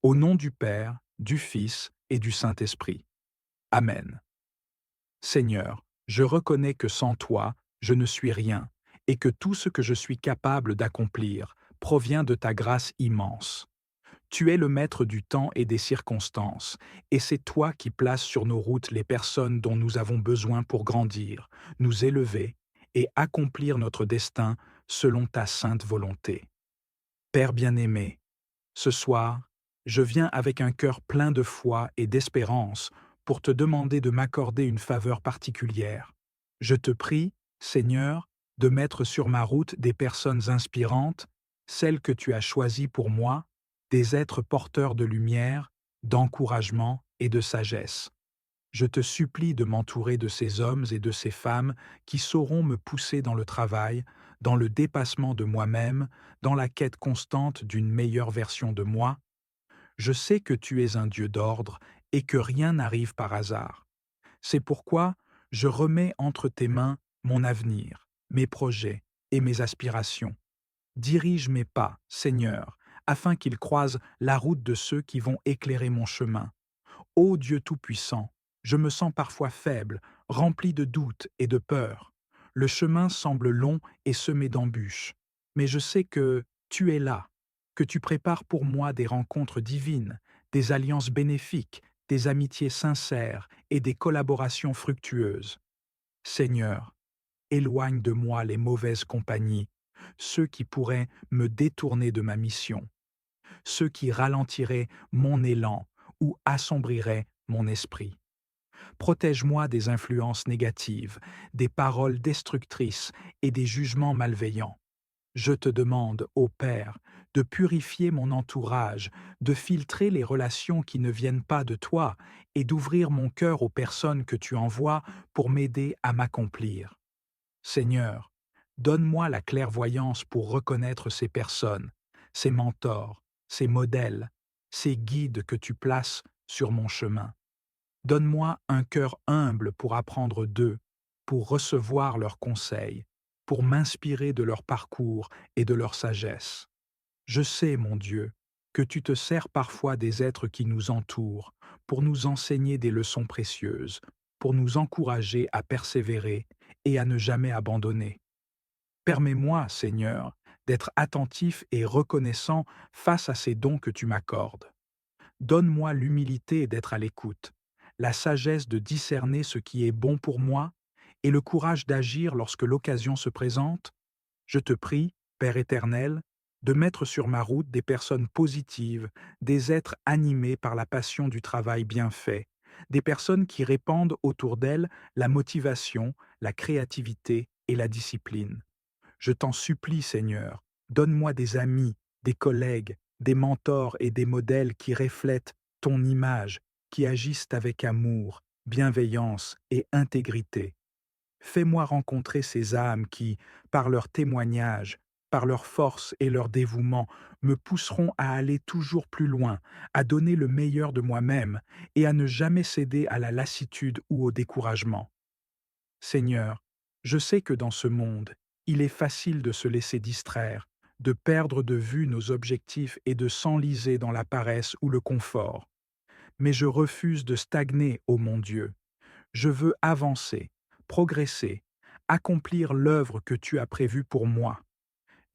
Au nom du Père, du Fils et du Saint-Esprit. Amen. Seigneur, je reconnais que sans toi, je ne suis rien, et que tout ce que je suis capable d'accomplir provient de ta grâce immense. Tu es le maître du temps et des circonstances, et c'est toi qui places sur nos routes les personnes dont nous avons besoin pour grandir, nous élever et accomplir notre destin selon ta sainte volonté. Père bien-aimé, ce soir, je viens avec un cœur plein de foi et d'espérance pour te demander de m'accorder une faveur particulière. Je te prie, Seigneur, de mettre sur ma route des personnes inspirantes, celles que tu as choisies pour moi, des êtres porteurs de lumière, d'encouragement et de sagesse. Je te supplie de m'entourer de ces hommes et de ces femmes qui sauront me pousser dans le travail, dans le dépassement de moi-même, dans la quête constante d'une meilleure version de moi. Je sais que tu es un Dieu d'ordre et que rien n'arrive par hasard. C'est pourquoi je remets entre tes mains mon avenir, mes projets et mes aspirations. Dirige mes pas, Seigneur, afin qu'ils croisent la route de ceux qui vont éclairer mon chemin. Ô Dieu Tout-Puissant, je me sens parfois faible, rempli de doutes et de peur. Le chemin semble long et semé d'embûches, mais je sais que tu es là, que tu prépares pour moi des rencontres divines, des alliances bénéfiques, des amitiés sincères et des collaborations fructueuses. Seigneur, éloigne de moi les mauvaises compagnies, ceux qui pourraient me détourner de ma mission, ceux qui ralentiraient mon élan ou assombriraient mon esprit. Protège-moi des influences négatives, des paroles destructrices et des jugements malveillants. Je te demande, ô Père, de purifier mon entourage, de filtrer les relations qui ne viennent pas de toi et d'ouvrir mon cœur aux personnes que tu envoies pour m'aider à m'accomplir. Seigneur, donne-moi la clairvoyance pour reconnaître ces personnes, ces mentors, ces modèles, ces guides que tu places sur mon chemin. Donne-moi un cœur humble pour apprendre d'eux, pour recevoir leurs conseils, pour m'inspirer de leur parcours et de leur sagesse. Je sais, mon Dieu, que tu te sers parfois des êtres qui nous entourent pour nous enseigner des leçons précieuses, pour nous encourager à persévérer et à ne jamais abandonner. Permets-moi, Seigneur, d'être attentif et reconnaissant face à ces dons que tu m'accordes. Donne-moi l'humilité d'être à l'écoute, la sagesse de discerner ce qui est bon pour moi et le courage d'agir lorsque l'occasion se présente. Je te prie, Père éternel, de mettre sur ma route des personnes positives, des êtres animés par la passion du travail bien fait, des personnes qui répandent autour d'elles la motivation, la créativité et la discipline. Je t'en supplie, Seigneur, donne-moi des amis, des collègues, des mentors et des modèles qui reflètent ton image, qui agissent avec amour, bienveillance et intégrité. Fais-moi rencontrer ces âmes qui, par leur témoignage, par leur force et leur dévouement, me pousseront à aller toujours plus loin, à donner le meilleur de moi-même et à ne jamais céder à la lassitude ou au découragement. Seigneur, je sais que dans ce monde, il est facile de se laisser distraire, de perdre de vue nos objectifs et de s'enliser dans la paresse ou le confort. Mais je refuse de stagner, ô mon Dieu. Je veux avancer, progresser, accomplir l'œuvre que tu as prévue pour moi.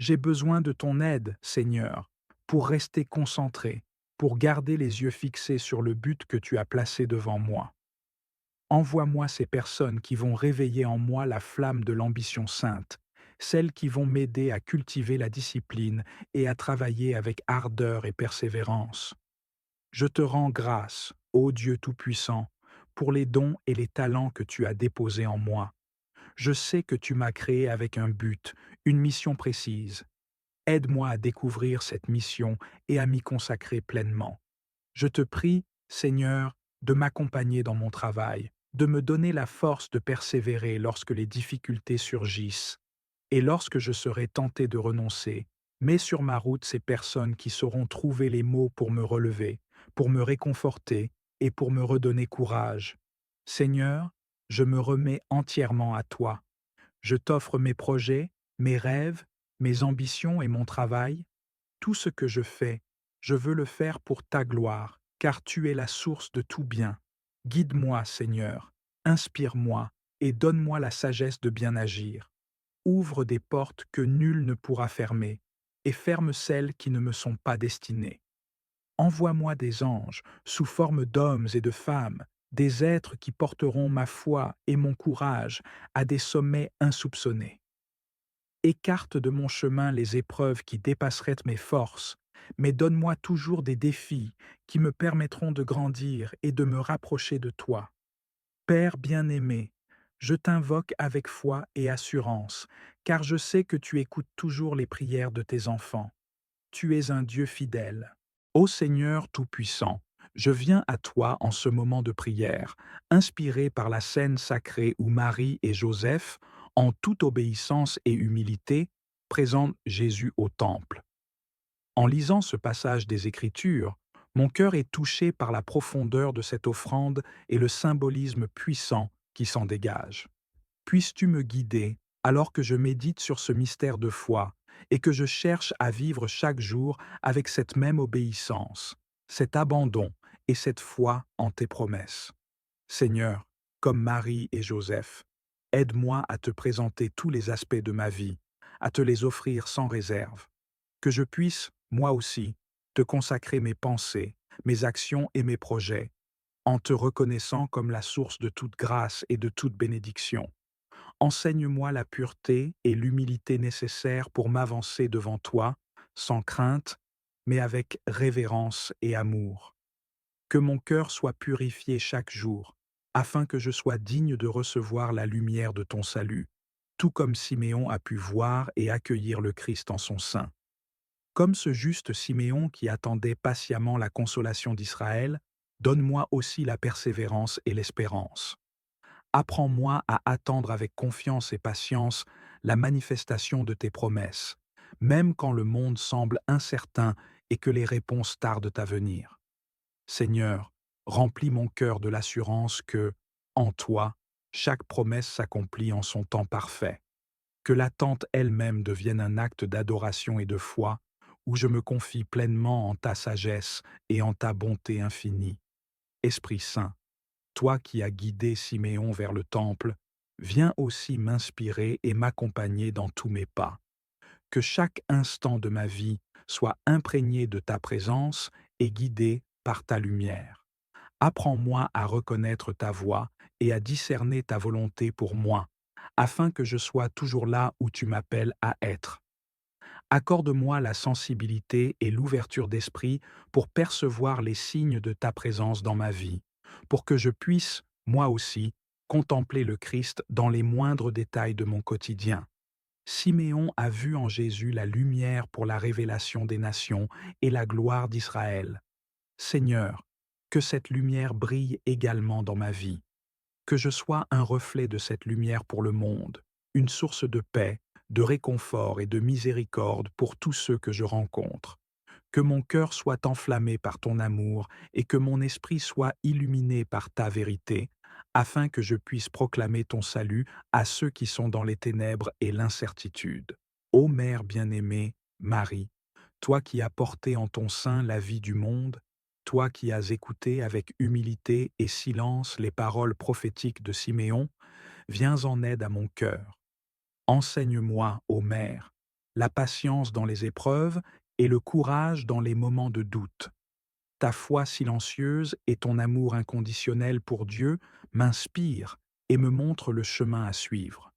J'ai besoin de ton aide, Seigneur, pour rester concentré, pour garder les yeux fixés sur le but que tu as placé devant moi. Envoie-moi ces personnes qui vont réveiller en moi la flamme de l'ambition sainte, celles qui vont m'aider à cultiver la discipline et à travailler avec ardeur et persévérance. Je te rends grâce, ô Dieu Tout-Puissant, pour les dons et les talents que tu as déposés en moi. Je sais que tu m'as créé avec un but, une mission précise. Aide-moi à découvrir cette mission et à m'y consacrer pleinement. Je te prie, Seigneur, de m'accompagner dans mon travail, de me donner la force de persévérer lorsque les difficultés surgissent. Et lorsque je serai tenté de renoncer, mets sur ma route ces personnes qui sauront trouver les mots pour me relever, pour me réconforter et pour me redonner courage. Seigneur, je me remets entièrement à toi. Je t'offre mes projets, mes rêves, mes ambitions et mon travail. Tout ce que je fais, Je veux le faire pour ta gloire, car tu es la source de tout bien. Guide-moi, Seigneur, inspire-moi et donne-moi la sagesse de bien agir. Ouvre des portes que nul ne pourra fermer, et ferme celles qui ne me sont pas destinées. Envoie-moi des anges, sous forme d'hommes et de femmes, des êtres qui porteront ma foi et mon courage à des sommets insoupçonnés. Écarte de mon chemin les épreuves qui dépasseraient mes forces, mais donne-moi toujours des défis qui me permettront de grandir et de me rapprocher de toi. Père bien-aimé, je t'invoque avec foi et assurance, car je sais que tu écoutes toujours les prières de tes enfants. Tu es un Dieu fidèle. Ô Seigneur Tout-Puissant, je viens à toi en ce moment de prière, inspiré par la scène sacrée où Marie et Joseph, en toute obéissance et humilité, présentent Jésus au temple. En lisant ce passage des Écritures, mon cœur est touché par la profondeur de cette offrande et le symbolisme puissant qui s'en dégage. Puisses-tu me guider alors que je médite sur ce mystère de foi et que je cherche à vivre chaque jour avec cette même obéissance, cet abandon et cette foi en tes promesses. Seigneur, comme Marie et Joseph, aide-moi à te présenter tous les aspects de ma vie, à te les offrir sans réserve. Que je puisse, moi aussi, te consacrer mes pensées, mes actions et mes projets, en te reconnaissant comme la source de toute grâce et de toute bénédiction. Enseigne-moi la pureté et l'humilité nécessaires pour m'avancer devant toi, sans crainte, mais avec révérence et amour. Que mon cœur soit purifié chaque jour, afin que je sois digne de recevoir la lumière de ton salut, tout comme Siméon a pu voir et accueillir le Christ en son sein. Comme ce juste Siméon qui attendait patiemment la consolation d'Israël, donne-moi aussi la persévérance et l'espérance. Apprends-moi à attendre avec confiance et patience la manifestation de tes promesses, même quand le monde semble incertain et que les réponses tardent à venir. Seigneur, remplis mon cœur de l'assurance que, en toi, chaque promesse s'accomplit en son temps parfait. Que l'attente elle-même devienne un acte d'adoration et de foi, où je me confie pleinement en ta sagesse et en ta bonté infinie. Esprit Saint, toi qui as guidé Siméon vers le temple, viens aussi m'inspirer et m'accompagner dans tous mes pas. Que chaque instant de ma vie soit imprégné de ta présence et guidé par ta lumière. Apprends-moi à reconnaître ta voix et à discerner ta volonté pour moi, afin que je sois toujours là où tu m'appelles à être. Accorde-moi la sensibilité et l'ouverture d'esprit pour percevoir les signes de ta présence dans ma vie, pour que je puisse, moi aussi, contempler le Christ dans les moindres détails de mon quotidien. Siméon a vu en Jésus la lumière pour la révélation des nations et la gloire d'Israël. Seigneur, que cette lumière brille également dans ma vie, que je sois un reflet de cette lumière pour le monde, une source de paix, de réconfort et de miséricorde pour tous ceux que je rencontre. Que mon cœur soit enflammé par ton amour et que mon esprit soit illuminé par ta vérité, afin que je puisse proclamer ton salut à ceux qui sont dans les ténèbres et l'incertitude. Ô Mère bien-aimée, Marie, toi qui as porté en ton sein la vie du monde, toi qui as écouté avec humilité et silence les paroles prophétiques de Siméon, viens en aide à mon cœur. Enseigne-moi, ô Mère, la patience dans les épreuves et le courage dans les moments de doute. Ta foi silencieuse et ton amour inconditionnel pour Dieu m'inspirent et me montrent le chemin à suivre.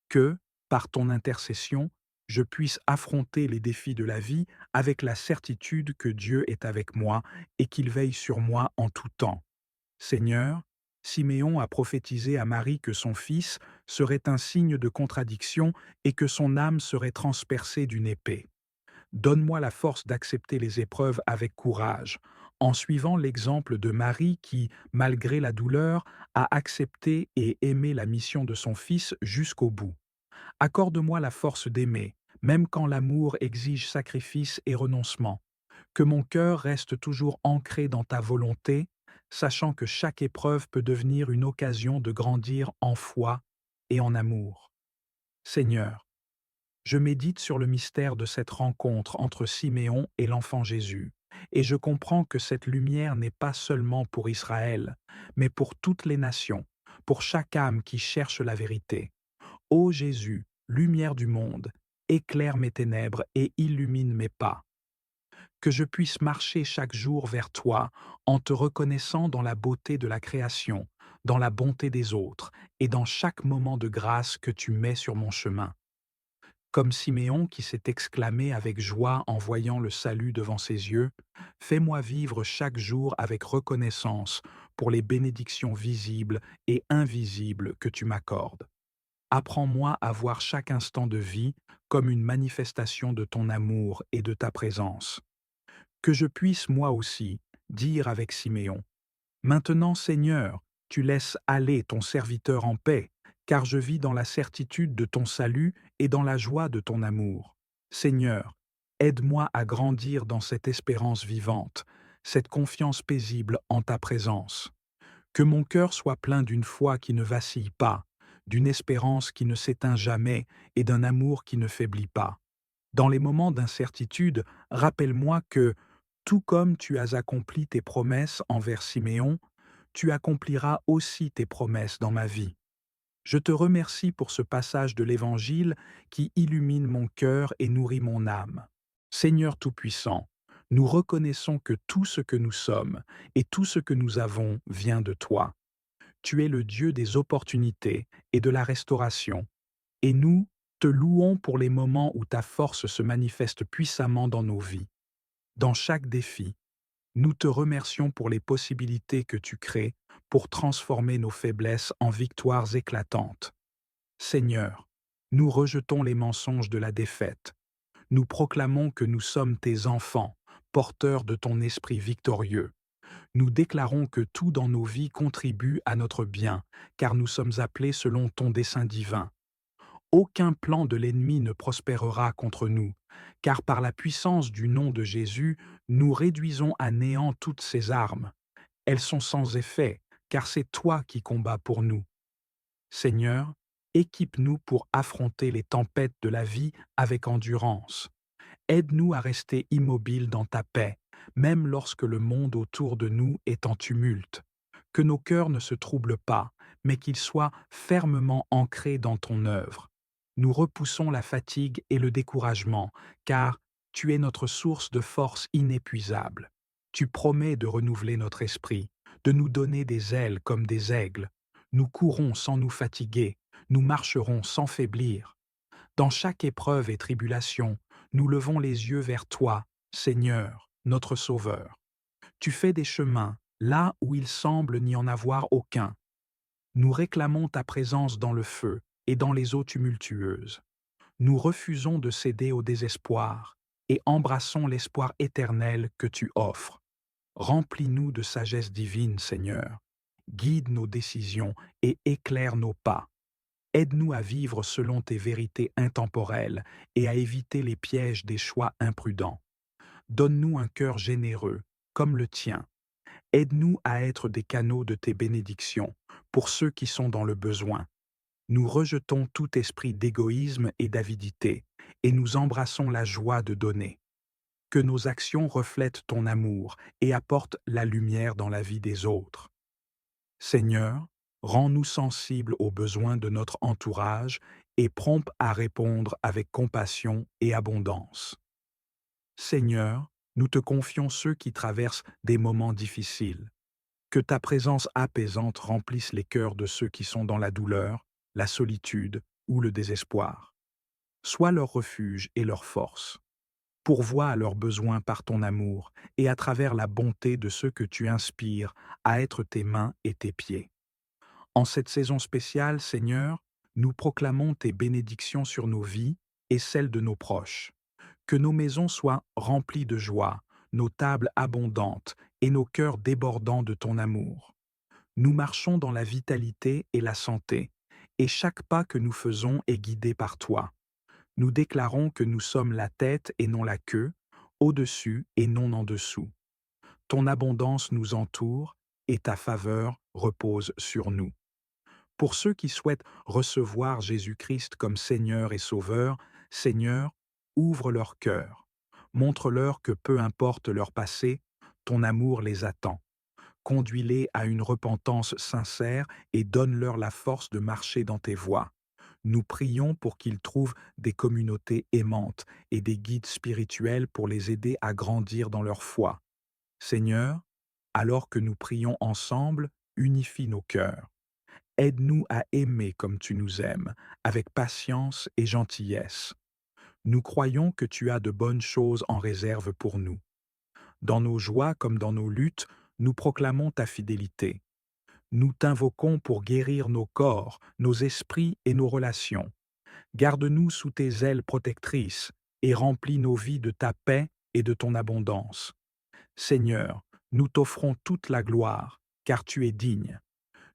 Que, par ton intercession, je puisse affronter les défis de la vie avec la certitude que Dieu est avec moi et qu'il veille sur moi en tout temps. Seigneur, Siméon a prophétisé à Marie que son fils serait un signe de contradiction et que son âme serait transpercée d'une épée. Donne-moi la force d'accepter les épreuves avec courage, en suivant l'exemple de Marie qui, malgré la douleur, a accepté et aimé la mission de son fils jusqu'au bout. Accorde-moi la force d'aimer, même quand l'amour exige sacrifice et renoncement. Que mon cœur reste toujours ancré dans ta volonté, sachant que chaque épreuve peut devenir une occasion de grandir en foi et en amour. Seigneur, je médite sur le mystère de cette rencontre entre Siméon et l'enfant Jésus, Et je comprends que cette lumière n'est pas seulement pour Israël, mais pour toutes les nations, pour chaque âme qui cherche la vérité. Ô Jésus, lumière du monde, éclaire mes ténèbres et illumine mes pas. Que je puisse marcher chaque jour vers toi en te reconnaissant dans la beauté de la création, dans la bonté des autres et dans chaque moment de grâce que tu mets sur mon chemin. Comme Siméon qui s'est exclamé avec joie en voyant le salut devant ses yeux, fais-moi vivre chaque jour avec reconnaissance pour les bénédictions visibles et invisibles que tu m'accordes. Apprends-moi à voir chaque instant de vie comme une manifestation de ton amour et de ta présence. Que je puisse moi aussi dire avec Siméon, maintenant Seigneur, tu laisses aller ton serviteur en paix, car je vis dans la certitude de ton salut et dans la joie de ton amour. Seigneur, aide-moi à grandir dans cette espérance vivante, cette confiance paisible en ta présence. Que mon cœur soit plein d'une foi qui ne vacille pas, d'une espérance qui ne s'éteint jamais et d'un amour qui ne faiblit pas. Dans les moments d'incertitude, rappelle-moi que, tout comme tu as accompli tes promesses envers Siméon, tu accompliras aussi tes promesses dans ma vie. Je te remercie pour ce passage de l'Évangile qui illumine mon cœur et nourrit mon âme. Seigneur Tout-Puissant, nous reconnaissons que tout ce que nous sommes et tout ce que nous avons vient de toi. Tu es le Dieu des opportunités et de la restauration, et nous te louons pour les moments où ta force se manifeste puissamment dans nos vies. Dans chaque défi, nous te remercions pour les possibilités que tu crées pour transformer nos faiblesses en victoires éclatantes. Seigneur, nous rejetons les mensonges de la défaite. Nous proclamons que nous sommes tes enfants, porteurs de ton esprit victorieux. Nous déclarons que tout dans nos vies contribue à notre bien, car nous sommes appelés selon ton dessein divin. Aucun plan de l'ennemi ne prospérera contre nous, car par la puissance du nom de Jésus, nous réduisons à néant toutes ces armes. Elles sont sans effet, car c'est toi qui combats pour nous. Seigneur, équipe-nous pour affronter les tempêtes de la vie avec endurance. Aide-nous à rester immobiles dans ta paix, même lorsque le monde autour de nous est en tumulte. Que nos cœurs ne se troublent pas, mais qu'ils soient fermement ancrés dans ton œuvre. Nous repoussons la fatigue et le découragement, car tu es notre source de force inépuisable. Tu promets de renouveler notre esprit, de nous donner des ailes comme des aigles. Nous courrons sans nous fatiguer, nous marcherons sans faiblir. Dans chaque épreuve et tribulation, nous levons les yeux vers toi, Seigneur, notre Sauveur. Tu fais des chemins là où il semble n'y en avoir aucun. Nous réclamons ta présence dans le feu et dans les eaux tumultueuses. Nous refusons de céder au désespoir et embrassons l'espoir éternel que tu offres. Remplis-nous de sagesse divine, Seigneur. Guide nos décisions et éclaire nos pas. Aide-nous à vivre selon tes vérités intemporelles et à éviter les pièges des choix imprudents. Donne-nous un cœur généreux, comme le tien. Aide-nous à être des canaux de tes bénédictions pour ceux qui sont dans le besoin. Nous rejetons tout esprit d'égoïsme et d'avidité et nous embrassons la joie de donner. Que nos actions reflètent ton amour et apportent la lumière dans la vie des autres. Seigneur, rends-nous sensibles aux besoins de notre entourage et prompts à répondre avec compassion et abondance. Seigneur, nous te confions ceux qui traversent des moments difficiles. Que ta présence apaisante remplisse les cœurs de ceux qui sont dans la douleur, la solitude ou le désespoir. Sois leur refuge et leur force. Pourvois à leurs besoins par ton amour et à travers la bonté de ceux que tu inspires à être tes mains et tes pieds. En cette saison spéciale, Seigneur, nous proclamons tes bénédictions sur nos vies et celles de nos proches. Que nos maisons soient remplies de joie, nos tables abondantes et nos cœurs débordants de ton amour. Nous marchons dans la vitalité et la santé, et chaque pas que nous faisons est guidé par toi. Nous déclarons que nous sommes la tête et non la queue, au-dessus et non en dessous. Ton abondance nous entoure et ta faveur repose sur nous. Pour ceux qui souhaitent recevoir Jésus-Christ comme Seigneur et Sauveur, Seigneur, ouvre leur cœur. Montre-leur que peu importe leur passé, ton amour les attend. Conduis-les à une repentance sincère et donne-leur la force de marcher dans tes voies. Nous prions pour qu'ils trouvent des communautés aimantes et des guides spirituels pour les aider à grandir dans leur foi. Seigneur, alors que nous prions ensemble, unifie nos cœurs. Aide-nous à aimer comme tu nous aimes, avec patience et gentillesse. Nous croyons que tu as de bonnes choses en réserve pour nous. Dans nos joies comme dans nos luttes, nous proclamons ta fidélité. Nous t'invoquons pour guérir nos corps, nos esprits et nos relations. Garde-nous sous tes ailes protectrices et remplis nos vies de ta paix et de ton abondance. Seigneur, nous t'offrons toute la gloire, car tu es digne.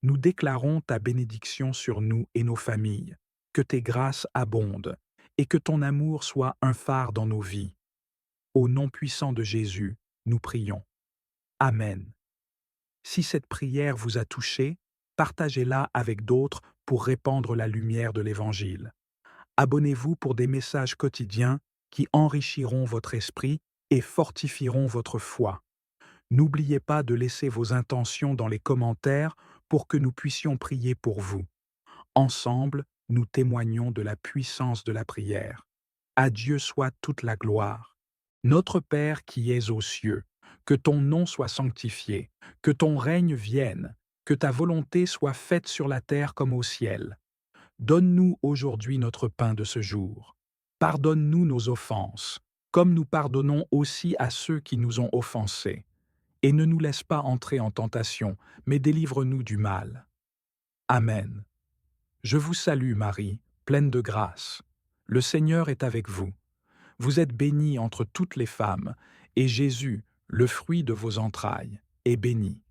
Nous déclarons ta bénédiction sur nous et nos familles, que tes grâces abondent et que ton amour soit un phare dans nos vies. Au nom puissant de Jésus, nous prions. Amen. Si cette prière vous a touché, partagez-la avec d'autres pour répandre la lumière de l'Évangile. Abonnez-vous pour des messages quotidiens qui enrichiront votre esprit et fortifieront votre foi. N'oubliez pas de laisser vos intentions dans les commentaires pour que nous puissions prier pour vous. Ensemble, nous témoignons de la puissance de la prière. À Dieu soit toute la gloire. Notre Père qui es aux cieux, que ton nom soit sanctifié, que ton règne vienne, que ta volonté soit faite sur la terre comme au ciel. Donne-nous aujourd'hui notre pain de ce jour. Pardonne-nous nos offenses, comme nous pardonnons aussi à ceux qui nous ont offensés. Et ne nous laisse pas entrer en tentation, mais délivre-nous du mal. Amen. Je vous salue Marie, pleine de grâce. Le Seigneur est avec vous. Vous êtes bénie entre toutes les femmes, et Jésus, le fruit de vos entrailles, est béni.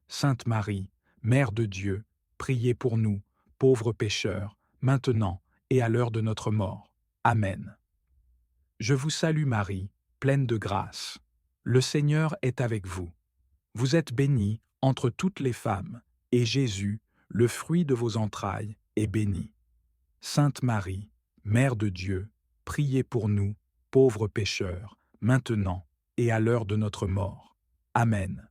Sainte Marie, Mère de Dieu, priez pour nous, pauvres pécheurs, maintenant et à l'heure de notre mort. Amen. Je vous salue Marie, pleine de grâce. Le Seigneur est avec vous. Vous êtes bénie entre toutes les femmes, et Jésus, le fruit de vos entrailles, est béni. Sainte Marie, Mère de Dieu, priez pour nous, pauvres pécheurs, maintenant et à l'heure de notre mort. Amen.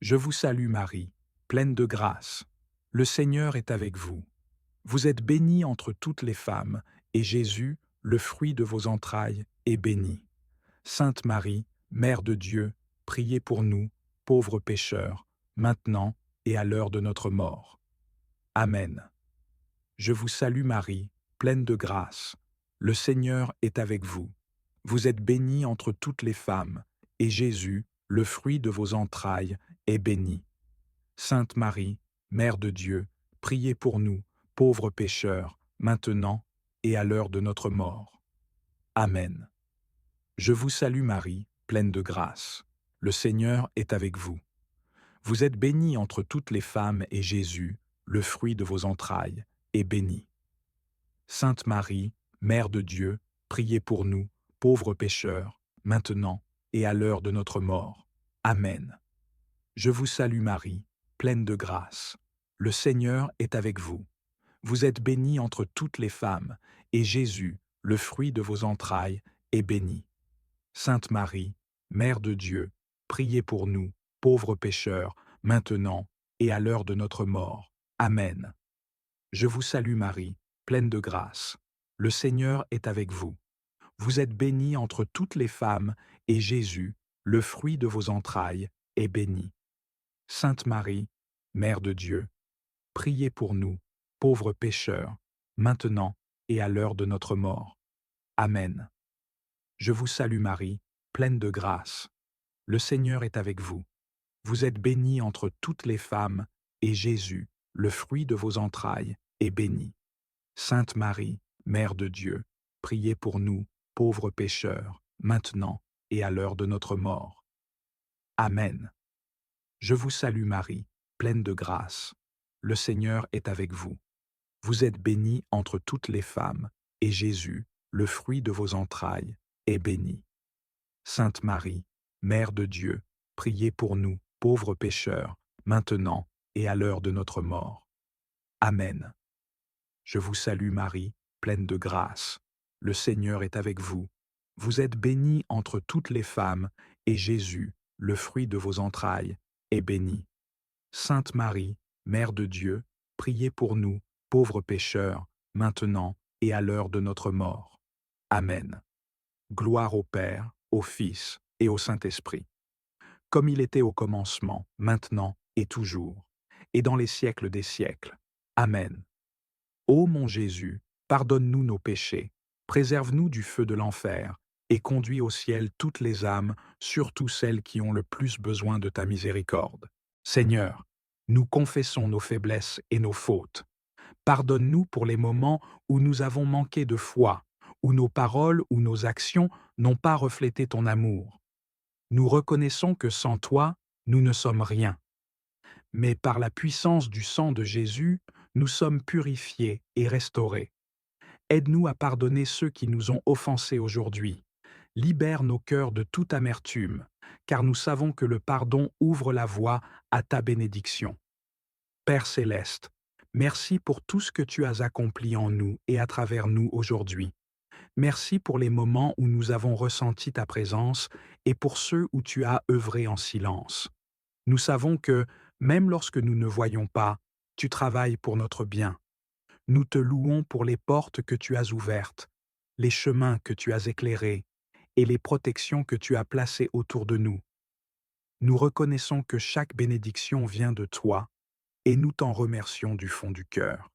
Je vous salue Marie, pleine de grâce. Le Seigneur est avec vous. Vous êtes bénie entre toutes les femmes, et Jésus, le fruit de vos entrailles, est béni. Sainte Marie, Mère de Dieu, priez pour nous, pauvres pécheurs, maintenant et à l'heure de notre mort. Amen. Je vous salue Marie, pleine de grâce. Le Seigneur est avec vous. Vous êtes bénie entre toutes les femmes, et Jésus, le fruit de vos entrailles, est béni. Sainte Marie, Mère de Dieu, priez pour nous, pauvres pécheurs, maintenant et à l'heure de notre mort. Amen. Je vous salue Marie, pleine de grâce. Le Seigneur est avec vous. Vous êtes bénie entre toutes les femmes, et Jésus, le fruit de vos entrailles, est béni. Sainte Marie, Mère de Dieu, priez pour nous, pauvres pécheurs, maintenant et à l'heure de notre mort. Amen. Je vous salue Marie, pleine de grâce. Le Seigneur est avec vous. Vous êtes bénie entre toutes les femmes, et Jésus, le fruit de vos entrailles, est béni. Sainte Marie, Mère de Dieu, priez pour nous, pauvres pécheurs, maintenant et à l'heure de notre mort. Amen. Je vous salue Marie, pleine de grâce. Le Seigneur est avec vous. Vous êtes bénie entre toutes les femmes, et Jésus, le fruit de vos entrailles, est béni. Sainte Marie, Mère de Dieu, priez pour nous, pauvres pécheurs, maintenant et à l'heure de notre mort. Amen. Je vous salue Marie, pleine de grâce. Le Seigneur est avec vous. Vous êtes bénie entre toutes les femmes, et Jésus, le fruit de vos entrailles, est béni. Sainte Marie, Mère de Dieu, priez pour nous, pauvres pécheurs, maintenant et à l'heure de notre mort. Amen. Je vous salue Marie, pleine de grâce. Le Seigneur est avec vous. Vous êtes bénie entre toutes les femmes, et Jésus, le fruit de vos entrailles, est béni. Sainte Marie, Mère de Dieu, priez pour nous, pauvres pécheurs, maintenant et à l'heure de notre mort. Amen. Je vous salue Marie, pleine de grâce. Le Seigneur est avec vous. Vous êtes bénie entre toutes les femmes, et Jésus, le fruit de vos entrailles, est béni. Sainte Marie, Mère de Dieu, priez pour nous, pauvres pécheurs, maintenant et à l'heure de notre mort. Amen. Gloire au Père, au Fils et au Saint-Esprit, comme il était au commencement, maintenant et toujours, et dans les siècles des siècles. Amen. Ô mon Jésus, pardonne-nous nos péchés, préserve-nous du feu de l'enfer, et conduis au ciel toutes les âmes, surtout celles qui ont le plus besoin de ta miséricorde. Seigneur, nous confessons nos faiblesses et nos fautes. Pardonne-nous pour les moments où nous avons manqué de foi, où nos paroles ou nos actions n'ont pas reflété ton amour. Nous reconnaissons que sans toi, nous ne sommes rien. Mais par la puissance du sang de Jésus, nous sommes purifiés et restaurés. Aide-nous à pardonner ceux qui nous ont offensés aujourd'hui. Libère nos cœurs de toute amertume, car nous savons que le pardon ouvre la voie à ta bénédiction. Père céleste, merci pour tout ce que tu as accompli en nous et à travers nous aujourd'hui. Merci pour les moments où nous avons ressenti ta présence et pour ceux où tu as œuvré en silence. Nous savons que, même lorsque nous ne voyons pas, tu travailles pour notre bien. Nous te louons pour les portes que tu as ouvertes, les chemins que tu as éclairés et les protections que tu as placées autour de nous. Nous reconnaissons que chaque bénédiction vient de toi et nous t'en remercions du fond du cœur.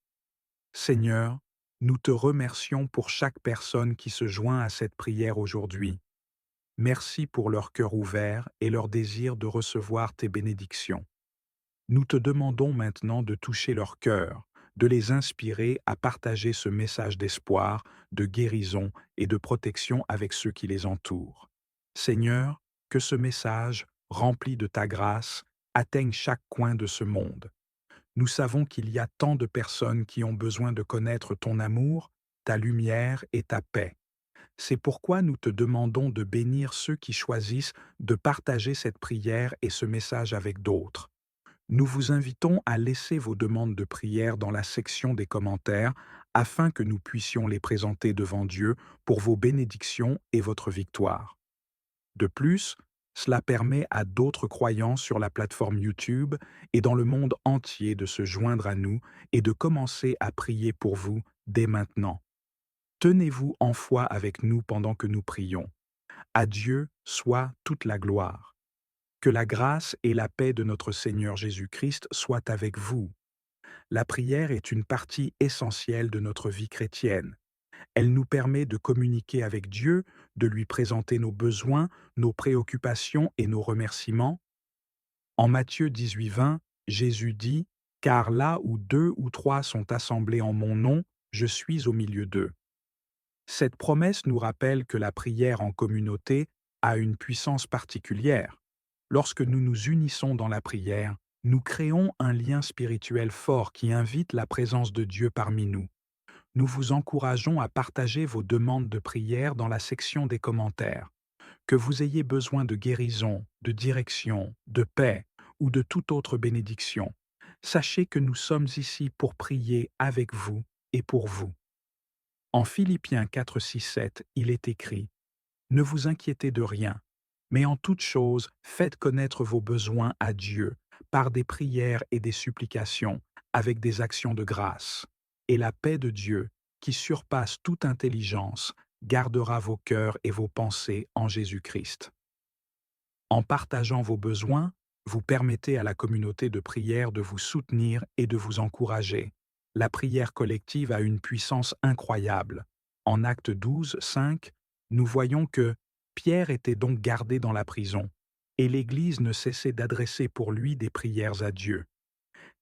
Seigneur, nous te remercions pour chaque personne qui se joint à cette prière aujourd'hui. Merci pour leur cœur ouvert et leur désir de recevoir tes bénédictions. Nous te demandons maintenant de toucher leur cœur, de les inspirer à partager ce message d'espoir, de guérison et de protection avec ceux qui les entourent. Seigneur, que ce message, rempli de ta grâce, atteigne chaque coin de ce monde. Nous savons qu'il y a tant de personnes qui ont besoin de connaître ton amour, ta lumière et ta paix. C'est pourquoi nous te demandons de bénir ceux qui choisissent de partager cette prière et ce message avec d'autres. Nous vous invitons à laisser vos demandes de prière dans la section des commentaires afin que nous puissions les présenter devant Dieu pour vos bénédictions et votre victoire. De plus, cela permet à d'autres croyants sur la plateforme YouTube et dans le monde entier de se joindre à nous et de commencer à prier pour vous dès maintenant. Tenez-vous en foi avec nous pendant que nous prions. À Dieu soit toute la gloire. Que la grâce et la paix de notre Seigneur Jésus-Christ soient avec vous. La prière est une partie essentielle de notre vie chrétienne. Elle nous permet de communiquer avec Dieu, de lui présenter nos besoins, nos préoccupations et nos remerciements. En Matthieu 18:20, Jésus dit « Car là où 2 ou 3 sont assemblés en mon nom, je suis au milieu d'eux. » Cette promesse nous rappelle que la prière en communauté a une puissance particulière. Lorsque nous nous unissons dans la prière, nous créons un lien spirituel fort qui invite la présence de Dieu parmi nous. Nous vous encourageons à partager vos demandes de prière dans la section des commentaires. Que vous ayez besoin de guérison, de direction, de paix ou de toute autre bénédiction, sachez que nous sommes ici pour prier avec vous et pour vous. En Philippiens 4, 6, 7, il est écrit « Ne vous inquiétez de rien, mais en toute chose, faites connaître vos besoins à Dieu par des prières et des supplications, avec des actions de grâce. Et la paix de Dieu, qui surpasse toute intelligence, gardera vos cœurs et vos pensées en Jésus-Christ. » En partageant vos besoins, vous permettez à la communauté de prière de vous soutenir et de vous encourager. La prière collective a une puissance incroyable. En Actes 12, 5, nous voyons que Pierre était donc gardé dans la prison, et l'Église ne cessait d'adresser pour lui des prières à Dieu.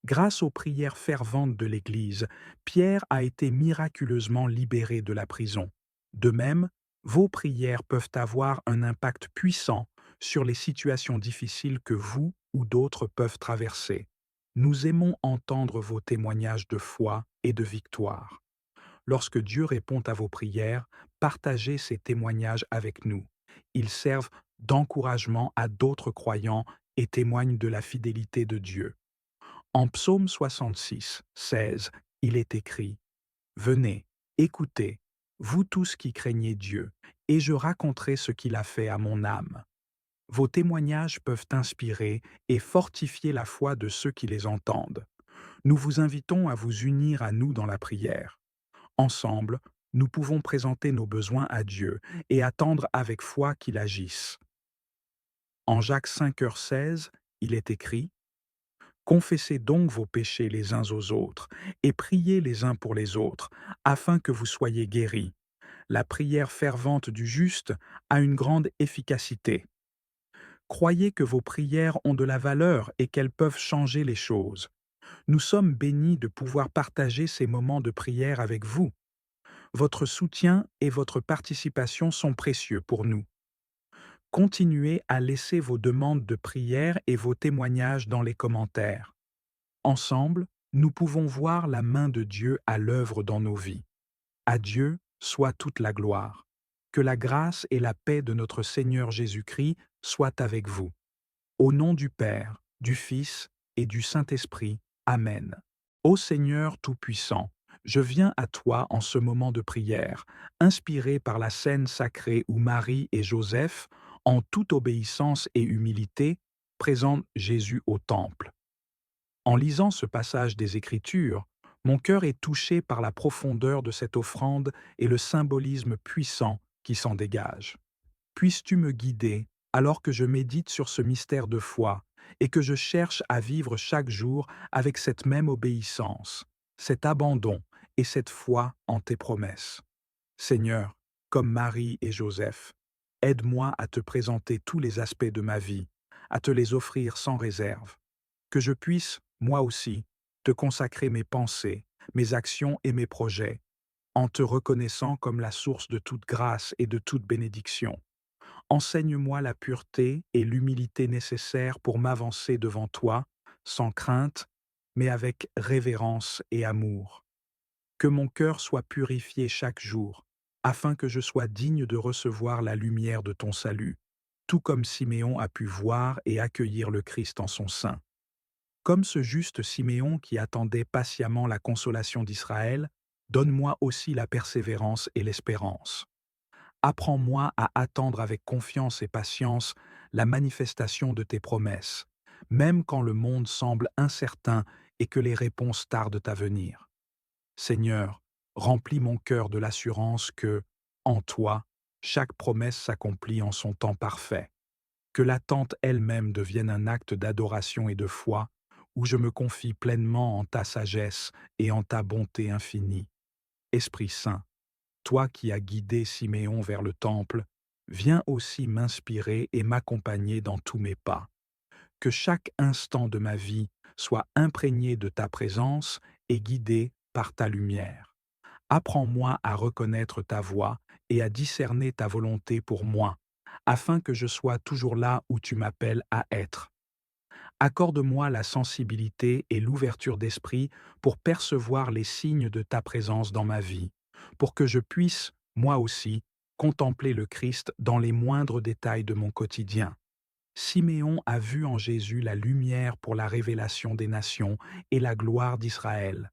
Grâce aux prières ferventes de l'Église, Pierre a été miraculeusement libéré de la prison. De même, vos prières peuvent avoir un impact puissant sur les situations difficiles que vous ou d'autres peuvent traverser. Nous aimons entendre vos témoignages de foi et de victoire. Lorsque Dieu répond à vos prières, partagez ces témoignages avec nous. Ils servent d'encouragement à d'autres croyants et témoignent de la fidélité de Dieu. En Psaume 66, 16, il est écrit « Venez, écoutez, vous tous qui craignez Dieu, et je raconterai ce qu'il a fait à mon âme. Vos témoignages peuvent inspirer et fortifier la foi de ceux qui les entendent. Nous vous invitons à vous unir à nous dans la prière. Ensemble, nous pouvons présenter nos besoins à Dieu et attendre avec foi qu'il agisse. En Jacques 5h16, il est écrit: Confessez donc vos péchés les uns aux autres et priez les uns pour les autres, afin que vous soyez guéris. La prière fervente du juste a une grande efficacité. Croyez que vos prières ont de la valeur et qu'elles peuvent changer les choses. Nous sommes bénis de pouvoir partager ces moments de prière avec vous. Votre soutien et votre participation sont précieux pour nous. Continuez à laisser vos demandes de prière et vos témoignages dans les commentaires. Ensemble, nous pouvons voir la main de Dieu à l'œuvre dans nos vies. À Dieu soit toute la gloire. Que la grâce et la paix de notre Seigneur Jésus-Christ soient avec vous. Au nom du Père, du Fils et du Saint-Esprit. Amen. Ô Seigneur Tout-Puissant, je viens à toi en ce moment de prière, inspiré par la scène sacrée où Marie et Joseph, en toute obéissance et humilité, présentent Jésus au temple. En lisant ce passage des Écritures, mon cœur est touché par la profondeur de cette offrande et le symbolisme puissant qui s'en dégage. Puisses-tu me guider alors que je médite sur ce mystère de foi et que je cherche à vivre chaque jour avec cette même obéissance, cet abandon et cette foi en tes promesses. Seigneur, comme Marie et Joseph, aide-moi à te présenter tous les aspects de ma vie, à te les offrir sans réserve. Que je puisse, moi aussi, te consacrer mes pensées, mes actions et mes projets, en te reconnaissant comme la source de toute grâce et de toute bénédiction. Enseigne-moi la pureté et l'humilité nécessaires pour m'avancer devant toi, sans crainte, mais avec révérence et amour. Que mon cœur soit purifié chaque jour, afin que je sois digne de recevoir la lumière de ton salut, tout comme Siméon a pu voir et accueillir le Christ en son sein. Comme ce juste Siméon qui attendait patiemment la consolation d'Israël, donne-moi aussi la persévérance et l'espérance. Apprends-moi à attendre avec confiance et patience la manifestation de tes promesses, même quand le monde semble incertain et que les réponses tardent à venir. Seigneur, remplis mon cœur de l'assurance que, en toi, chaque promesse s'accomplit en son temps parfait. Que l'attente elle-même devienne un acte d'adoration et de foi, où je me confie pleinement en ta sagesse et en ta bonté infinie. Esprit Saint, toi qui as guidé Siméon vers le temple, viens aussi m'inspirer et m'accompagner dans tous mes pas. Que chaque instant de ma vie soit imprégné de ta présence et guidé par ta lumière. Apprends-moi à reconnaître ta voix et à discerner ta volonté pour moi, afin que je sois toujours là où tu m'appelles à être. Accorde-moi la sensibilité et l'ouverture d'esprit pour percevoir les signes de ta présence dans ma vie, pour que je puisse, moi aussi, contempler le Christ dans les moindres détails de mon quotidien. Siméon a vu en Jésus la lumière pour la révélation des nations et la gloire d'Israël.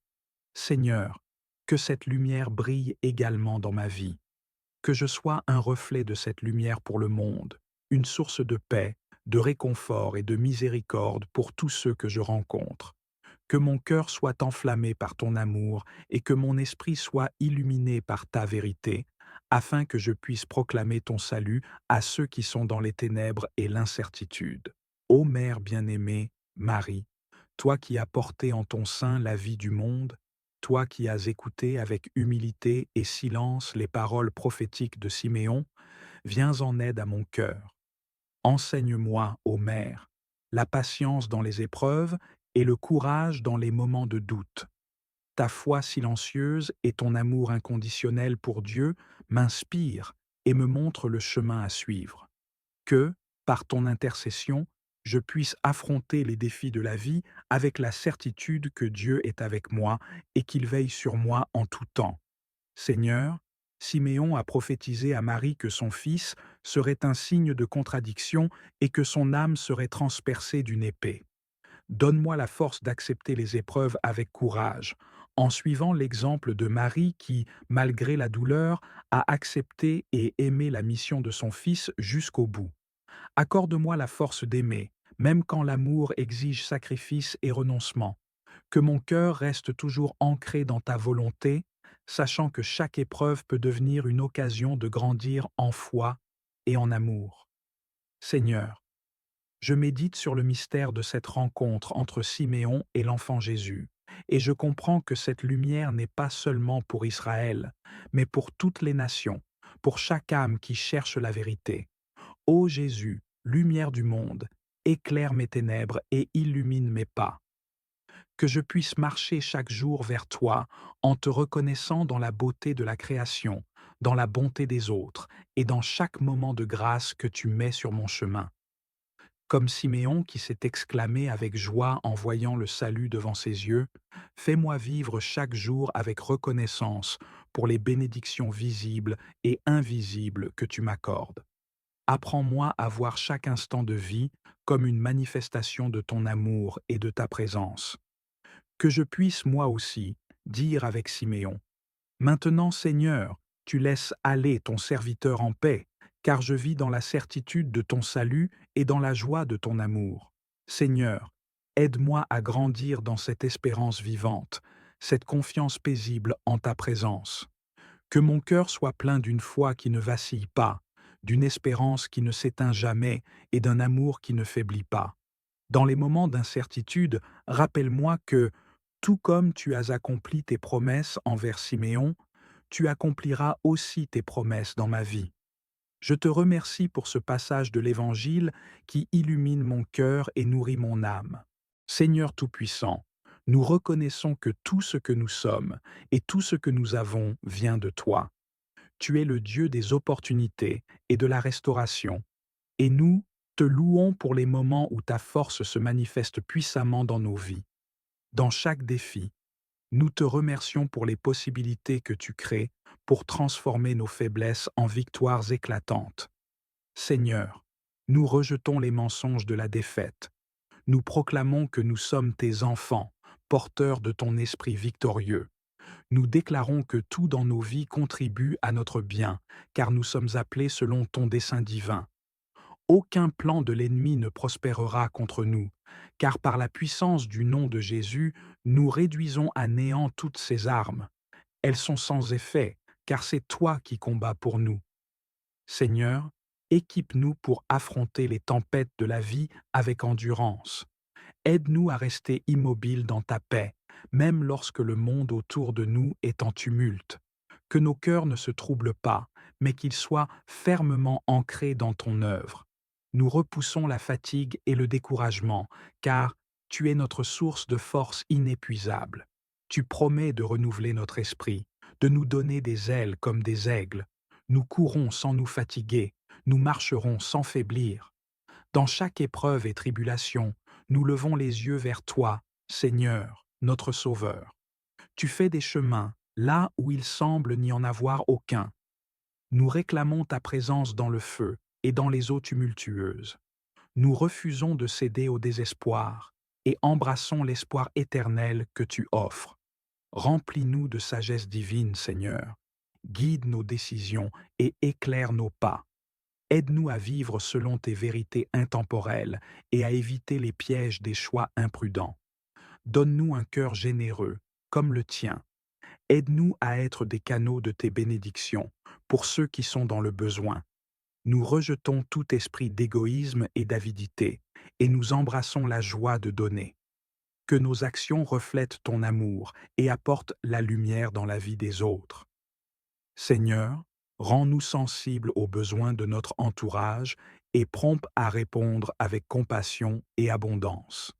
Seigneur, que cette lumière brille également dans ma vie, que je sois un reflet de cette lumière pour le monde, une source de paix, de réconfort et de miséricorde pour tous ceux que je rencontre. Que mon cœur soit enflammé par ton amour et que mon esprit soit illuminé par ta vérité, afin que je puisse proclamer ton salut à ceux qui sont dans les ténèbres et l'incertitude. Ô Mère bien-aimée, Marie, toi qui as porté en ton sein la vie du monde, toi qui as écouté avec humilité et silence les paroles prophétiques de Siméon, viens en aide à mon cœur. Enseigne-moi, ô Mère, la patience dans les épreuves et le courage dans les moments de doute. Ta foi silencieuse et ton amour inconditionnel pour Dieu m'inspirent et me montrent le chemin à suivre. Que, par ton intercession, je puisse affronter les défis de la vie avec la certitude que Dieu est avec moi et qu'il veille sur moi en tout temps. Seigneur, Siméon a prophétisé à Marie que son fils serait un signe de contradiction et que son âme serait transpercée d'une épée. Donne-moi la force d'accepter les épreuves avec courage, en suivant l'exemple de Marie qui, malgré la douleur, a accepté et aimé la mission de son Fils jusqu'au bout. Accorde-moi la force d'aimer, même quand l'amour exige sacrifice et renoncement. Que mon cœur reste toujours ancré dans ta volonté, sachant que chaque épreuve peut devenir une occasion de grandir en foi et en amour. Seigneur, je médite sur le mystère de cette rencontre entre Siméon et l'enfant Jésus, et je comprends que cette lumière n'est pas seulement pour Israël, mais pour toutes les nations, pour chaque âme qui cherche la vérité. Ô Jésus, lumière du monde, éclaire mes ténèbres et illumine mes pas. Que je puisse marcher chaque jour vers toi en te reconnaissant dans la beauté de la création, dans la bonté des autres et dans chaque moment de grâce que tu mets sur mon chemin. Comme Siméon qui s'est exclamé avec joie en voyant le salut devant ses yeux, fais-moi vivre chaque jour avec reconnaissance pour les bénédictions visibles et invisibles que tu m'accordes. Apprends-moi à voir chaque instant de vie comme une manifestation de ton amour et de ta présence. Que je puisse moi aussi dire avec Siméon, maintenant Seigneur, tu laisses aller ton serviteur en paix, car je vis dans la certitude de ton salut et dans la joie de ton amour. Seigneur, aide-moi à grandir dans cette espérance vivante, cette confiance paisible en ta présence. Que mon cœur soit plein d'une foi qui ne vacille pas, d'une espérance qui ne s'éteint jamais et d'un amour qui ne faiblit pas. Dans les moments d'incertitude, rappelle-moi que, tout comme tu as accompli tes promesses envers Siméon, tu accompliras aussi tes promesses dans ma vie. Je te remercie pour ce passage de l'Évangile qui illumine mon cœur et nourrit mon âme. Seigneur Tout-Puissant, nous reconnaissons que tout ce que nous sommes et tout ce que nous avons vient de toi. Tu es le Dieu des opportunités et de la restauration, et nous te louons pour les moments où ta force se manifeste puissamment dans nos vies. Dans chaque défi, nous te remercions pour les possibilités que tu crées pour transformer nos faiblesses en victoires éclatantes. Seigneur, nous rejetons les mensonges de la défaite. Nous proclamons que nous sommes tes enfants, porteurs de ton esprit victorieux. Nous déclarons que tout dans nos vies contribue à notre bien, car nous sommes appelés selon ton dessein divin. Aucun plan de l'ennemi ne prospérera contre nous, car par la puissance du nom de Jésus, nous réduisons à néant toutes ces armes. Elles sont sans effet, car c'est toi qui combats pour nous. Seigneur, équipe-nous pour affronter les tempêtes de la vie avec endurance. Aide-nous à rester immobiles dans ta paix, même lorsque le monde autour de nous est en tumulte. Que nos cœurs ne se troublent pas, mais qu'ils soient fermement ancrés dans ton œuvre. Nous repoussons la fatigue et le découragement, car tu es notre source de force inépuisable. Tu promets de renouveler notre esprit, de nous donner des ailes comme des aigles. Nous courrons sans nous fatiguer, nous marcherons sans faiblir. Dans chaque épreuve et tribulation, nous levons les yeux vers toi, Seigneur, notre Sauveur. Tu fais des chemins là où il semble n'y en avoir aucun. Nous réclamons ta présence dans le feu et dans les eaux tumultueuses. Nous refusons de céder au désespoir et embrassons l'espoir éternel que tu offres. Remplis-nous de sagesse divine, Seigneur. Guide nos décisions et éclaire nos pas. Aide-nous à vivre selon tes vérités intemporelles et à éviter les pièges des choix imprudents. Donne-nous un cœur généreux, comme le tien. Aide-nous à être des canaux de tes bénédictions pour ceux qui sont dans le besoin. Nous rejetons tout esprit d'égoïsme et d'avidité et nous embrassons la joie de donner. Que nos actions reflètent ton amour et apportent la lumière dans la vie des autres. Seigneur, rends-nous sensibles aux besoins de notre entourage et prompts à répondre avec compassion et abondance.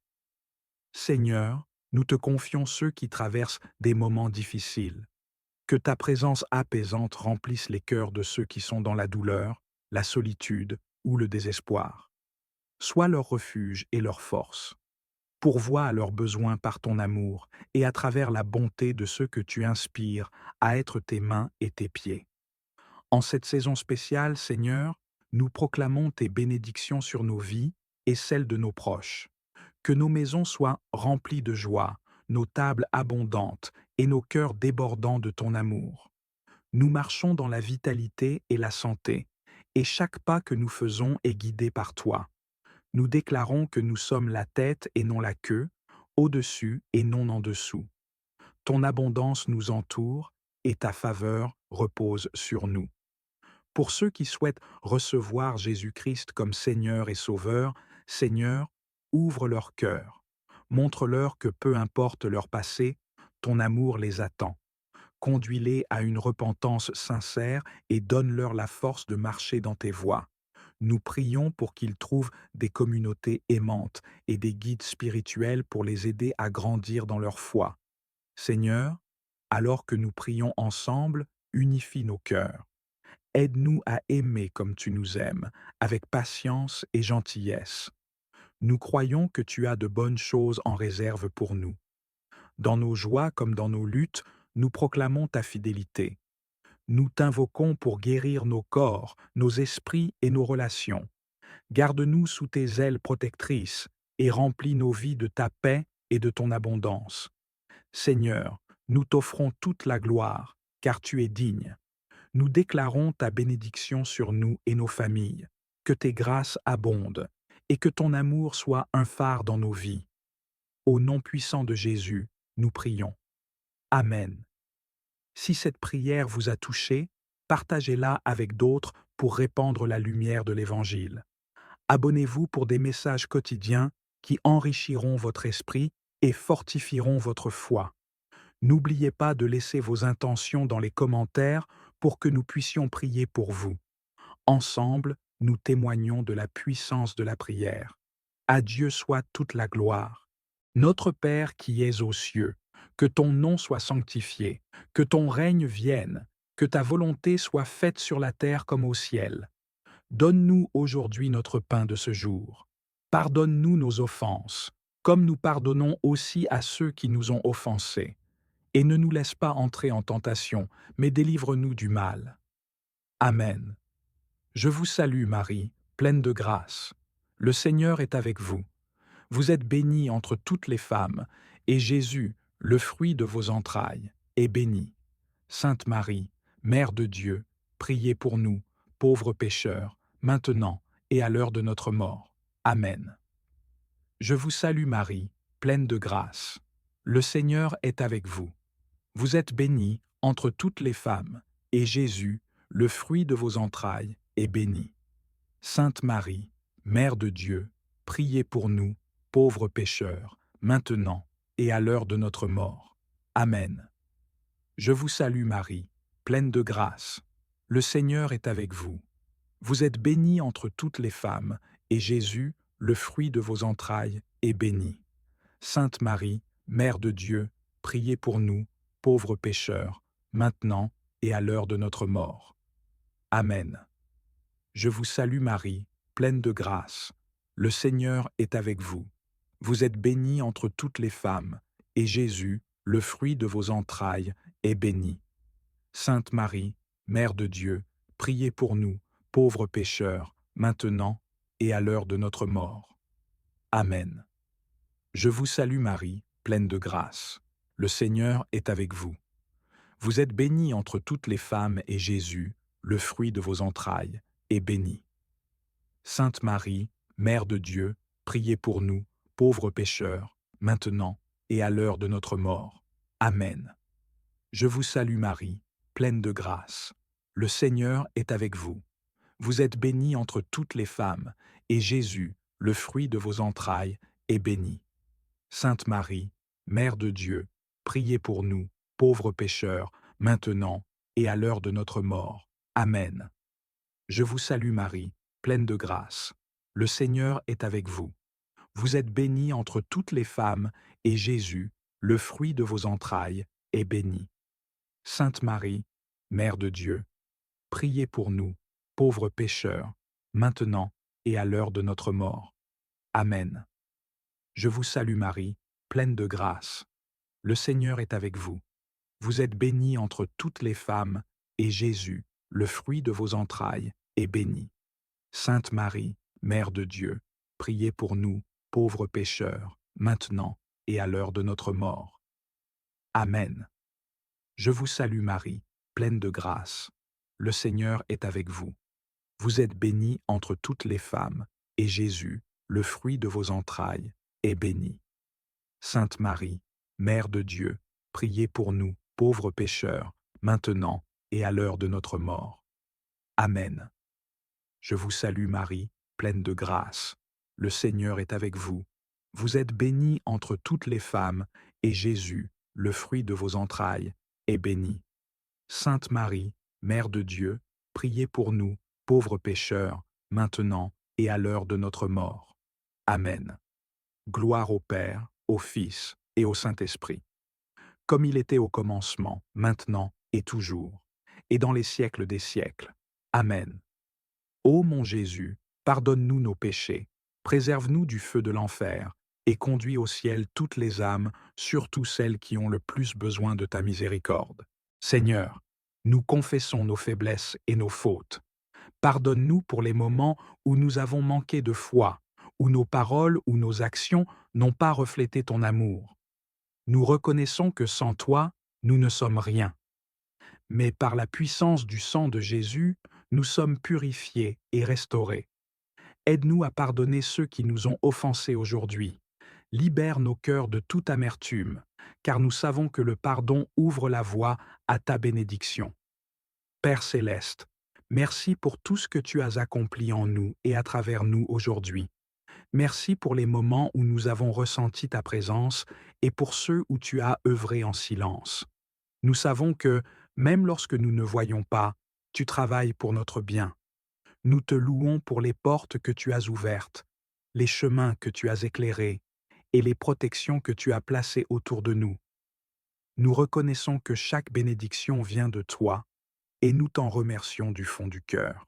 Seigneur, nous te confions ceux qui traversent des moments difficiles. Que ta présence apaisante remplisse les cœurs de ceux qui sont dans la douleur, la solitude ou le désespoir. Sois leur refuge et leur force. Pourvois à leurs besoins par ton amour et à travers la bonté de ceux que tu inspires à être tes mains et tes pieds. En cette saison spéciale, Seigneur, nous proclamons tes bénédictions sur nos vies et celles de nos proches. Que nos maisons soient remplies de joie, nos tables abondantes et nos cœurs débordants de ton amour. Nous marchons dans la vitalité et la santé, et chaque pas que nous faisons est guidé par toi. Nous déclarons que nous sommes la tête et non la queue, au-dessus et non en dessous. Ton abondance nous entoure, et ta faveur repose sur nous. Pour ceux qui souhaitent recevoir Jésus-Christ comme Seigneur et Sauveur, Seigneur, ouvre leur cœur. Montre-leur que peu importe leur passé, ton amour les attend. Conduis-les à une repentance sincère et donne-leur la force de marcher dans tes voies. Nous prions pour qu'ils trouvent des communautés aimantes et des guides spirituels pour les aider à grandir dans leur foi. Seigneur, alors que nous prions ensemble, unifie nos cœurs. Aide-nous à aimer comme tu nous aimes, avec patience et gentillesse. Nous croyons que tu as de bonnes choses en réserve pour nous. Dans nos joies comme dans nos luttes, nous proclamons ta fidélité. Nous t'invoquons pour guérir nos corps, nos esprits et nos relations. Garde-nous sous tes ailes protectrices et remplis nos vies de ta paix et de ton abondance. Seigneur, nous t'offrons toute la gloire, car tu es digne. Nous déclarons ta bénédiction sur nous et nos familles, que tes grâces abondent et que ton amour soit un phare dans nos vies. Au nom puissant de Jésus, nous prions. Amen. Si cette prière vous a touché, partagez-la avec d'autres pour répandre la lumière de l'Évangile. Abonnez-vous pour des messages quotidiens qui enrichiront votre esprit et fortifieront votre foi. N'oubliez pas de laisser vos intentions dans les commentaires pour que nous puissions prier pour vous. Ensemble, nous témoignons de la puissance de la prière. À Dieu soit toute la gloire. Notre Père qui es aux cieux, que ton nom soit sanctifié, que ton règne vienne, que ta volonté soit faite sur la terre comme au ciel. Donne-nous aujourd'hui notre pain de ce jour. Pardonne-nous nos offenses, comme nous pardonnons aussi à ceux qui nous ont offensés. Et ne nous laisse pas entrer en tentation, mais délivre-nous du mal. Amen. Je vous salue Marie, pleine de grâce. Le Seigneur est avec vous. Vous êtes bénie entre toutes les femmes, et Jésus, le fruit de vos entrailles, est béni. Sainte Marie, Mère de Dieu, priez pour nous, pauvres pécheurs, maintenant et à l'heure de notre mort. Amen. Je vous salue Marie, pleine de grâce. Le Seigneur est avec vous. Vous êtes bénie entre toutes les femmes, et Jésus, le fruit de vos entrailles, est béni. Sainte Marie, Mère de Dieu, priez pour nous, pauvres pécheurs, maintenant et à l'heure de notre mort. Amen. Je vous salue Marie, pleine de grâce. Le Seigneur est avec vous. Vous êtes bénie entre toutes les femmes, et Jésus, le fruit de vos entrailles, est béni. Sainte Marie, Mère de Dieu, priez pour nous, pauvres pécheurs, maintenant et à l'heure de notre mort. Amen. Je vous salue Marie, pleine de grâce. Le Seigneur est avec vous. Vous êtes bénie entre toutes les femmes, et Jésus, le fruit de vos entrailles, est béni. Sainte Marie, Mère de Dieu, priez pour nous, pauvres pécheurs, maintenant et à l'heure de notre mort. Amen. Je vous salue Marie, pleine de grâce. Le Seigneur est avec vous. Vous êtes bénie entre toutes les femmes, et Jésus, le fruit de vos entrailles, est béni. Sainte Marie, Mère de Dieu, priez pour nous, pauvres pécheurs, maintenant et à l'heure de notre mort. Amen. Je vous salue Marie, pleine de grâce. Le Seigneur est avec vous. Vous êtes bénie entre toutes les femmes, et Jésus, le fruit de vos entrailles, est béni. Sainte Marie, Mère de Dieu, priez pour nous, pauvres pécheurs, maintenant et à l'heure de notre mort. Amen. Je vous salue Marie, pleine de grâce. Le Seigneur est avec vous. Vous êtes bénie entre toutes les femmes, et Jésus, le fruit de vos entrailles, est béni. Sainte Marie, Mère de Dieu, priez pour nous, pauvres pécheurs, maintenant et à l'heure de notre mort. Amen. Je vous salue Marie, pleine de grâce. Le Seigneur est avec vous. Vous êtes bénie entre toutes les femmes, et Jésus, le fruit de vos entrailles, est béni. Sainte Marie, Mère de Dieu, priez pour nous, pauvres pécheurs, maintenant et à l'heure de notre mort. Amen. Je vous salue Marie, pleine de grâce. Le Seigneur est avec vous. Vous êtes bénie entre toutes les femmes, et Jésus, le fruit de vos entrailles, est béni. Sainte Marie, Mère de Dieu, priez pour nous, pauvres pécheurs, maintenant et à l'heure de notre mort. Amen. Je vous salue Marie, pleine de grâce. Le Seigneur est avec vous. Vous êtes bénie entre toutes les femmes, et Jésus, le fruit de vos entrailles, est béni. Sainte Marie, Mère de Dieu, priez pour nous, pauvres pécheurs, maintenant et à l'heure de notre mort. Amen. Gloire au Père, au Fils et au Saint-Esprit, comme il était au commencement, maintenant et toujours, et dans les siècles des siècles. Amen. Ô mon Jésus, pardonne-nous nos péchés, préserve-nous du feu de l'enfer, et conduis au ciel toutes les âmes, surtout celles qui ont le plus besoin de ta miséricorde. Seigneur, nous confessons nos faiblesses et nos fautes. Pardonne-nous pour les moments où nous avons manqué de foi, où nos paroles ou nos actions n'ont pas reflété ton amour. Nous reconnaissons que sans toi, nous ne sommes rien. Mais par la puissance du sang de Jésus, nous sommes purifiés et restaurés. Aide-nous à pardonner ceux qui nous ont offensés aujourd'hui. Libère nos cœurs de toute amertume, car nous savons que le pardon ouvre la voie à ta bénédiction. Père céleste, merci pour tout ce que tu as accompli en nous et à travers nous aujourd'hui. Merci pour les moments où nous avons ressenti ta présence et pour ceux où tu as œuvré en silence. Nous savons que, même lorsque nous ne voyons pas, tu travailles pour notre bien. Nous te louons pour les portes que tu as ouvertes, les chemins que tu as éclairés et les protections que tu as placées autour de nous. Nous reconnaissons que chaque bénédiction vient de toi et nous t'en remercions du fond du cœur.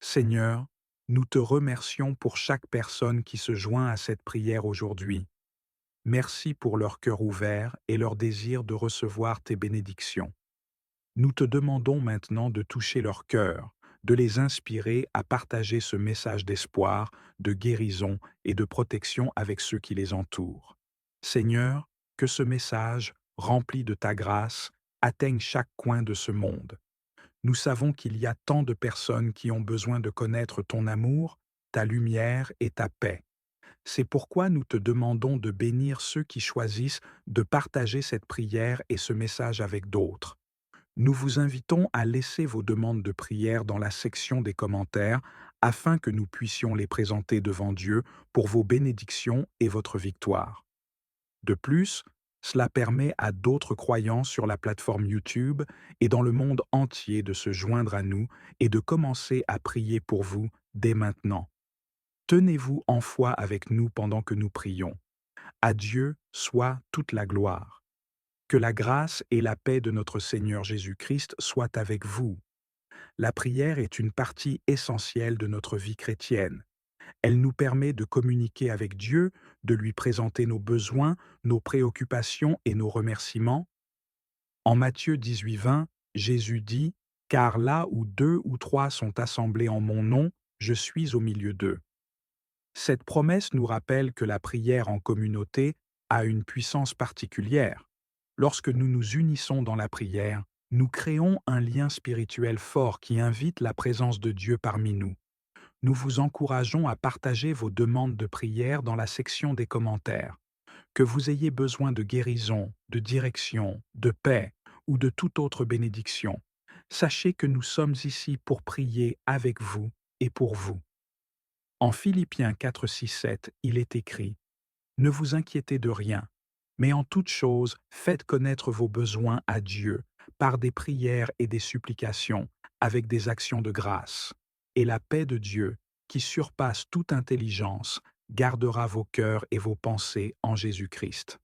Seigneur, nous te remercions pour chaque personne qui se joint à cette prière aujourd'hui. Merci pour leur cœur ouvert et leur désir de recevoir tes bénédictions. Nous te demandons maintenant de toucher leur cœur, de les inspirer à partager ce message d'espoir, de guérison et de protection avec ceux qui les entourent. Seigneur, que ce message, rempli de ta grâce, atteigne chaque coin de ce monde. Nous savons qu'il y a tant de personnes qui ont besoin de connaître ton amour, ta lumière et ta paix. C'est pourquoi nous te demandons de bénir ceux qui choisissent de partager cette prière et ce message avec d'autres. Nous vous invitons à laisser vos demandes de prière dans la section des commentaires afin que nous puissions les présenter devant Dieu pour vos bénédictions et votre victoire. De plus, cela permet à d'autres croyants sur la plateforme YouTube et dans le monde entier de se joindre à nous et de commencer à prier pour vous dès maintenant. Tenez-vous en foi avec nous pendant que nous prions. À Dieu soit toute la gloire. Que la grâce et la paix de notre Seigneur Jésus-Christ soient avec vous. La prière est une partie essentielle de notre vie chrétienne. Elle nous permet de communiquer avec Dieu, de lui présenter nos besoins, nos préoccupations et nos remerciements. En Matthieu 18:20, Jésus dit « Car là où 2 ou 3 sont assemblés en mon nom, je suis au milieu d'eux. » Cette promesse nous rappelle que la prière en communauté a une puissance particulière. Lorsque nous nous unissons dans la prière, nous créons un lien spirituel fort qui invite la présence de Dieu parmi nous. Nous vous encourageons à partager vos demandes de prière dans la section des commentaires. Que vous ayez besoin de guérison, de direction, de paix ou de toute autre bénédiction, sachez que nous sommes ici pour prier avec vous et pour vous. En Philippiens 4, 6, 7, il est écrit « Ne vous inquiétez de rien, mais en toute chose, faites connaître vos besoins à Dieu par des prières et des supplications, avec des actions de grâce. Et la paix de Dieu, qui surpasse toute intelligence, gardera vos cœurs et vos pensées en Jésus-Christ. »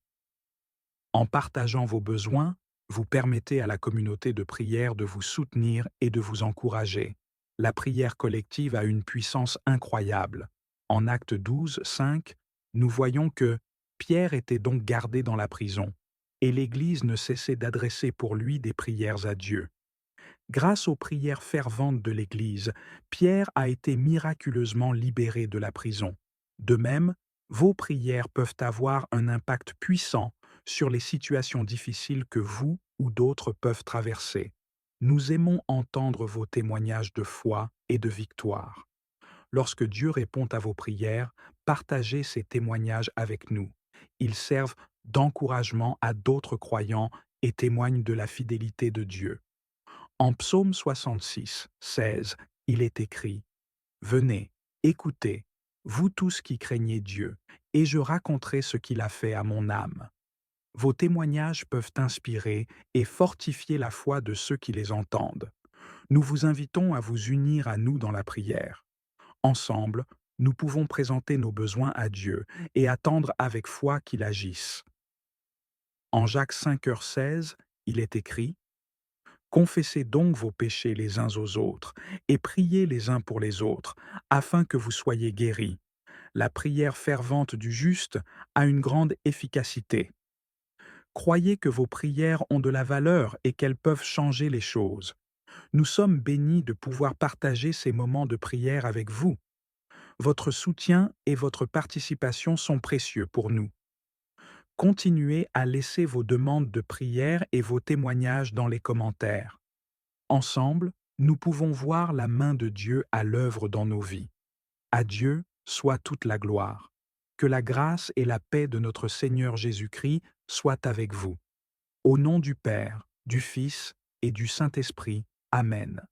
En partageant vos besoins, vous permettez à la communauté de prière de vous soutenir et de vous encourager. La prière collective a une puissance incroyable. En Actes 12, 5, nous voyons que Pierre était donc gardé dans la prison, et l'Église ne cessait d'adresser pour lui des prières à Dieu. Grâce aux prières ferventes de l'Église, Pierre a été miraculeusement libéré de la prison. De même, vos prières peuvent avoir un impact puissant sur les situations difficiles que vous ou d'autres peuvent traverser. Nous aimons entendre vos témoignages de foi et de victoire. Lorsque Dieu répond à vos prières, partagez ces témoignages avec nous. Ils servent d'encouragement à d'autres croyants et témoignent de la fidélité de Dieu. En Psaume 66, 16, il est écrit: Venez, écoutez, vous tous qui craignez Dieu, et je raconterai ce qu'il a fait à mon âme. Vos témoignages peuvent inspirer et fortifier la foi de ceux qui les entendent. Nous vous invitons à vous unir à nous dans la prière. Ensemble, nous pouvons présenter nos besoins à Dieu et attendre avec foi qu'il agisse. En Jacques 5h16, il est écrit: Confessez donc vos péchés les uns aux autres et priez les uns pour les autres, afin que vous soyez guéris. La prière fervente du juste a une grande efficacité. Croyez que vos prières ont de la valeur et qu'elles peuvent changer les choses. Nous sommes bénis de pouvoir partager ces moments de prière avec vous. Votre soutien et votre participation sont précieux pour nous. Continuez à laisser vos demandes de prière et vos témoignages dans les commentaires. Ensemble, nous pouvons voir la main de Dieu à l'œuvre dans nos vies. À Dieu soit toute la gloire. Que la grâce et la paix de notre Seigneur Jésus-Christ soient avec vous. Au nom du Père, du Fils et du Saint-Esprit. Amen.